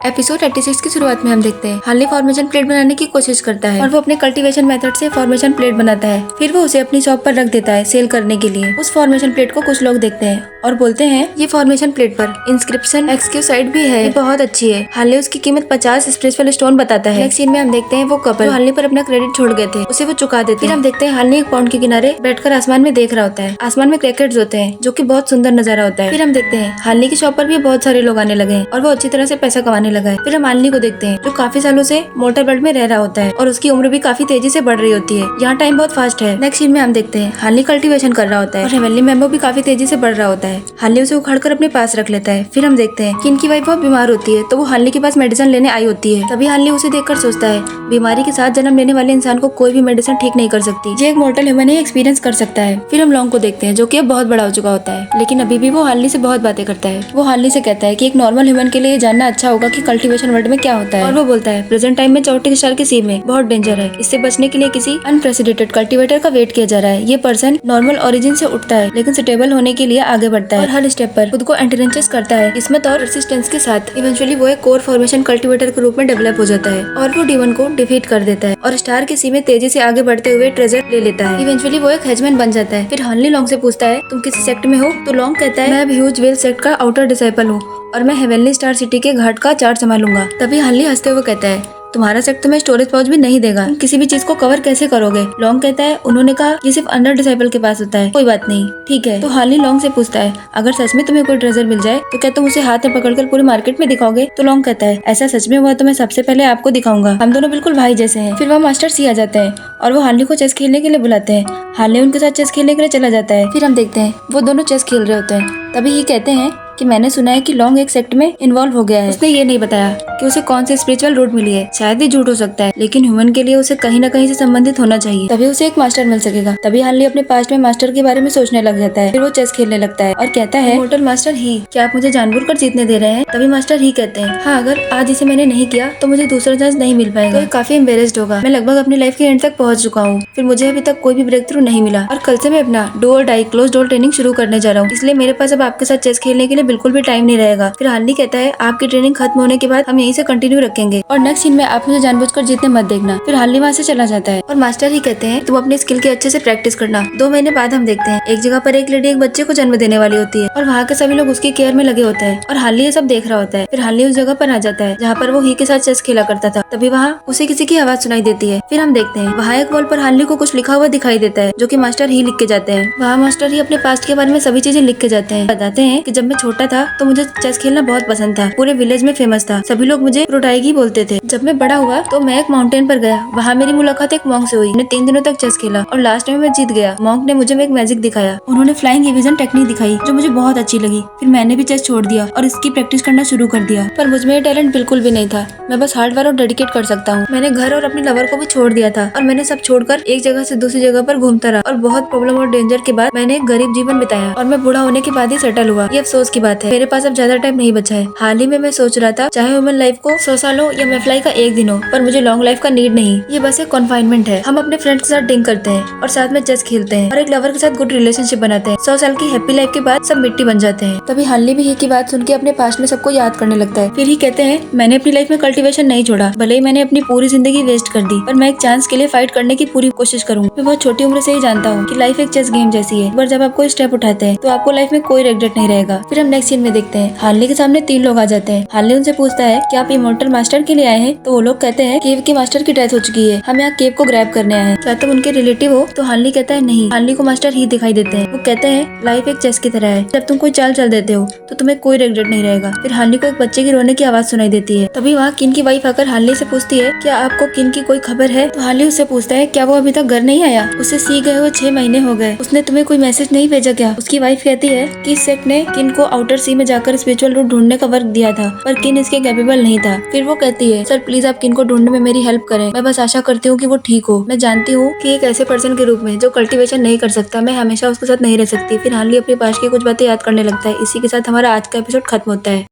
Episode 86 की शुरुआत में हम देखते हैं हार्ली फॉर्मेशन प्लेट बनाने की कोशिश करता है और वो अपने कल्टीवेशन मेथड से फॉर्मेशन प्लेट बनाता है। फिर वो उसे अपनी शॉप पर रख देता है सेल करने के लिए। उस फॉर्मेशन प्लेट को कुछ लोग देखते हैं और बोलते हैं ये फॉर्मेशन प्लेट पर इंस्क्रिप्शन एक्सक्यूसाइड भी है, ये बहुत अच्छी है। हार्ली उसकी कीमत 50 स्पिरिचुअल स्टोन बताता है। नेक्स्ट सीन में हम देखते हैं वो कपल जो हार्ली पर अपना क्रेडिट छोड़ गए थे उसे वो चुका देते हैं। फिर हम देखते हैं हार्ली एक पॉन्ड के किनारे बैठकर आसमान में देख रहा होता है। आसमान में क्रैकेट्स होते हैं जो कि बहुत सुंदर नजारा होता है। फिर हम देखते हैं हार्ली की शॉप पर भी बहुत सारे लोग आने लगे हैं और वो अच्छी तरह से पैसा कमाने लगा है। फिर हम हार्ली को देखते हैं जो काफी सालों से मोटर वर्ल्ड में रह रहा होता है और उसकी उम्र भी काफी तेजी से बढ़ रही होती है। यहाँ टाइम बहुत फास्ट है। नेक्स्ट सीन में हम देखते हैं हार्ली कल्टीवेशन कर रहा होता है और हेवनली मेम्बो भी काफी तेजी से बढ़ रहा होता है। हार्ली उसे उखाड़कर अपने पास रख लेता है। फिर हम देखते हैं कि इनकी वाइफ बहुत बीमार होती है तो वो हार्ली के पास मेडिसिन लेने आई होती है। तभी हार्ली उसे देखकर सोचता है बीमारी के साथ जन्म लेने वाले इंसान को कोई भी मेडिसिन ठीक नहीं कर सकती, ये एक मोर्टल ह्यूमन ही एक्सपीरियंस कर सकता है। फिर हम लॉन्ग को देखते हैं जो कि अब बहुत बड़ा हो चुका होता है लेकिन अभी भी वो हार्ली से बहुत बातें करता है। वो हार्ली से कहता है कि एक नॉर्मल ह्यूमन के लिए ये जानना अच्छा होगा कि कल्टीवेशन वर्ल्ड में क्या होता है। और वो बोलता है प्रेजेंट टाइम में 34 स्टार की सी में बहुत डेंजर है, इससे बचने के लिए किसी अनप्रेसिडेंटेड कल्टीवेटर का वेट किया जा रहा है। ये पर्सन नॉर्मल ओरिजिन से उठता है लेकिन स्टेबल होने के लिए आगे बढ़ता है और हर स्टेप पर खुद को एंट्रेंचेस करता है किस्मत और रेसिस्टेंस के साथ। इवेंचुअली वो एक कोर फॉर्मेशन कल्टीवेटर के रूप में डेवलप हो जाता है और वो डीमन को डिफीट कर देता है और स्टार की सी में तेजी से आगे बढ़ते हुए ट्रेजर ले लेता है। इवेंचुअली वो एक हेजमैन बन जाता है। फिर हार्ली लॉन्ग से पूछता है तुम किसी सेक्ट में हो? तो लॉन्ग कहता है मैं अब ह्यूज वेल सेक्ट का आउटर डिसाइपल हूँ और मैं हेवनली स्टार सिटी के घाट का चार्ज संभालूंगा। तभी हार्ली हंसते हुए कहता है तुम्हारा सेक्ट तुम्हें स्टोरेज पाउच भी नहीं देगा, तुम किसी भी चीज को कवर कैसे करोगे? लॉन्ग कहता है उन्होंने कहा ये सिर्फ अंडर डिसाइपल के पास होता है, कोई बात नहीं, ठीक है। तो हार्ली लॉन्ग से पूछता है अगर सच में तुम्हें कोई ट्रेजर मिल जाए तो क्या तुम उसे हाथ में पकड़कर पूरी मार्केट में दिखाओगे? तो लॉन्ग कहता है ऐसा सच में हुआ तो मैं सबसे पहले आपको दिखाऊंगा, हम दोनों बिल्कुल भाई जैसे हैं। फिर वह मास्टर सी आ जाते हैं और वो हार्ली को चेस खेलने के लिए बुलाते हैं। हार्ली उनके साथ चेस खेलने के लिए चला जाता है। फिर हम देखते हैं वो दोनों चेस खेल रहे होते हैं। तभी ही कहते हैं कि मैंने सुना है कि लॉन्ग एक सेक्ट में इन्वॉल्व हो गया है। उसने ये नहीं बताया कि उसे कौन से स्पिरिचुअल रूट मिली है, शायद ही झूठ हो सकता है लेकिन ह्यूमन के लिए उसे कहीं न कहीं से संबंधित होना चाहिए, तभी उसे एक मास्टर मिल सकेगा। तभी हार्ली अपने पास्ट में मास्टर के बारे में सोचने लग जाता है। फिर वो चेस खेलने लगता है और कहता है मोर्टल मास्टर ही, क्या आप मुझे जानबूझकर जीतने दे रहे हैं? तभी मास्टर ही कहते हैं हाँ, अगर आज इसे मैंने नहीं किया तो मुझे दूसरा चांस नहीं मिल पाएगा, तो काफी एम्बेरेस्ड होगा। मैं लगभग अपनी लाइफ के एंड तक पहुंच चुका हूँ, फिर मुझे अभी तक कोई भी ब्रेक थ्रू नहीं मिला और कल से मैं अपना डू और डाई क्लोज डोर ट्रेनिंग शुरू करने जा रहा हूँ, इसलिए मेरे पास अब आपके साथ चेस खेलने के लिए बिल्कुल भी टाइम नहीं रहेगा। फिर हार्ली कहता है आपकी ट्रेनिंग खत्म होने के बाद हम यहीं से कंटिन्यू रखेंगे और नेक्स्ट सीन में आप मुझे जानबूझकर जीतने मत देखना। फिर हार्ली वहाँ से चला जाता है और मास्टर ही कहते हैं तुम अपनी स्किल के अच्छे से प्रैक्टिस करना। 2 महीने बाद हम देखते हैं एक जगह पर एक लेडी एक बच्चे को जन्म देने वाली होती है और वहाँ के सभी लोग उसकी केयर में लगे होते हैं और हार्ली ये सब देख रहा होता है। फिर हार्ली उस जगह पर आ जाता है जहाँ पर वो ही के साथ चेस खेला करता था। तभी वहाँ उसे किसी की आवाज सुनाई देती है। फिर हम देखते हैं वहाँ एक वॉल पर हार्ली को कुछ लिखा हुआ दिखाई देता है जो कि मास्टर ही लिख के जाते हैं। वहाँ मास्टर ही अपने पास्ट के बारे में सभी चीजें लिख के जाते हैं। बताते हैं कि जब मैं छोटा था तो मुझे चेस खेलना बहुत पसंद था, पूरे विलेज में फेमस था, सभी लोग मुझे प्रोटाइगी बोलते थे। जब मैं बड़ा हुआ तो मैं एक माउंटेन पर गया, वहाँ मेरी मुलाकात एक मॉन्क से हुई। मैंने 3 दिनों तक चेस खेला और लास्ट में मैं जीत गया। मॉन्क ने मुझे एक मैजिक दिखाया, उन्होंने फ्लाइंग इविजन टेक्निक दिखाई जो मुझे बहुत अच्छी लगी। फिर मैंने भी चेस छोड़ दिया और इसकी प्रैक्टिस करना शुरू कर दिया, पर मुझ में ये टैलेंट बिल्कुल भी नहीं था। मैं बस हार्ड वर्क और डेडिकेट कर सकता हूँ। मैंने घर और अपने लवर को भी छोड़ दिया था और मैंने सब छोड़कर एक जगह से दूसरी जगह पर घूमता रहा और बहुत प्रॉब्लम और डेंजर के बाद मैंने एक गरीब जीवन बिताया और मैं बूढ़ा होने के बाद ही सेटल हुआ। ये अफसोस की बात है, मेरे पास अब ज्यादा टाइम नहीं बचा है। हाल ही में मैं सोच रहा था चाहे ह्यूमन लाइफ को 100 साल हो या मैफ्लाई का 1 दिन हो, पर मुझे लॉन्ग लाइफ का नीड नहीं, ये बस एक कॉन्फाइनमेंट है। हम अपने फ्रेंड्स के साथ ड्रिंक करते हैं और साथ में चेस खेलते हैं और एक लवर के साथ गुड रिलेशनशिप बनाते हैं। 100 साल की हैप्पी लाइफ के बाद सब मिट्टी बन जाते हैं। तभी हार्ली भी ही की बात सुन के अपने पास्ट में सबको याद करने लगता है। फिर ही कहते हैं मैंने अपनी लाइफ में कल्टीवेशन नहीं छोड़ा, भले ही मैंने अपनी पूरी जिंदगी वेस्ट कर दी, पर मैं एक चांस के लिए फाइट करने की पूरी कोशिश करूंगा। मैं बहुत छोटी उम्र से ही जानता हूँ कि लाइफ एक चेस गेम जैसी है, पर जब आप कोई स्टेप उठाते हैं तो आपको लाइफ में कोई रिग्रेट नहीं रहेगा। फिर हम नेक्स्ट सीन में देखते हैं हार्ली के सामने 3 लोग आ जाते हैं। हार्ली उनसे पूछता है कि आप इमॉर्टल मास्टर के लिए आए हैं? तो वो लोग कहते हैं केव के मास्टर की डेथ हो चुकी है, हम यहाँ केव को ग्रैब करने आए हैं, क्या तुम उनके रिलेटिव हो? तो हार्ली कहता है नहीं। हार्ली को मास्टर ही दिखाई देते हैं। वो कहते हैं लाइफ एक चेस की तरह है, जब तुम कोई चाल चल देते हो तो तुम्हें कोई रिग्रेट नहीं रहेगा। फिर हार्ली को एक बच्चे की रोने की आवाज सुनाई देती है। तभी वहाँ किन की वाइफ आकर हार्ली से पूछती है क्या आपको किन की कोई खबर है? तो हार्ली उससे पूछता है क्या वो अभी तक घर नहीं आया? उसे सी गए हुए 6 महीने हो गए, उसने तुम्हें कोई मैसेज नहीं भेजा क्या? उसकी वाइफ कहती है कि इस सेक्ट ने किन को आउटर सी में जाकर स्पिरिचुअल रूट ढूंढने का वर्क दिया था, पर किन इसके कैपेबल नहीं था। फिर वो कहती है सर प्लीज आप किन को ढूंढने में मेरी हेल्प करें, मैं बस आशा करती हूँ कि वो ठीक हो। मैं जानती हूँ कि एक ऐसे पर्सन के रूप में जो कल्टीवेशन नहीं कर सकता मैं हमेशा उसके साथ नहीं रह सकती। फिर हार्ली अपने पास्ट की कुछ बातें याद करने लगता है। इसी के साथ हमारा आज का एपिसोड खत्म होता है।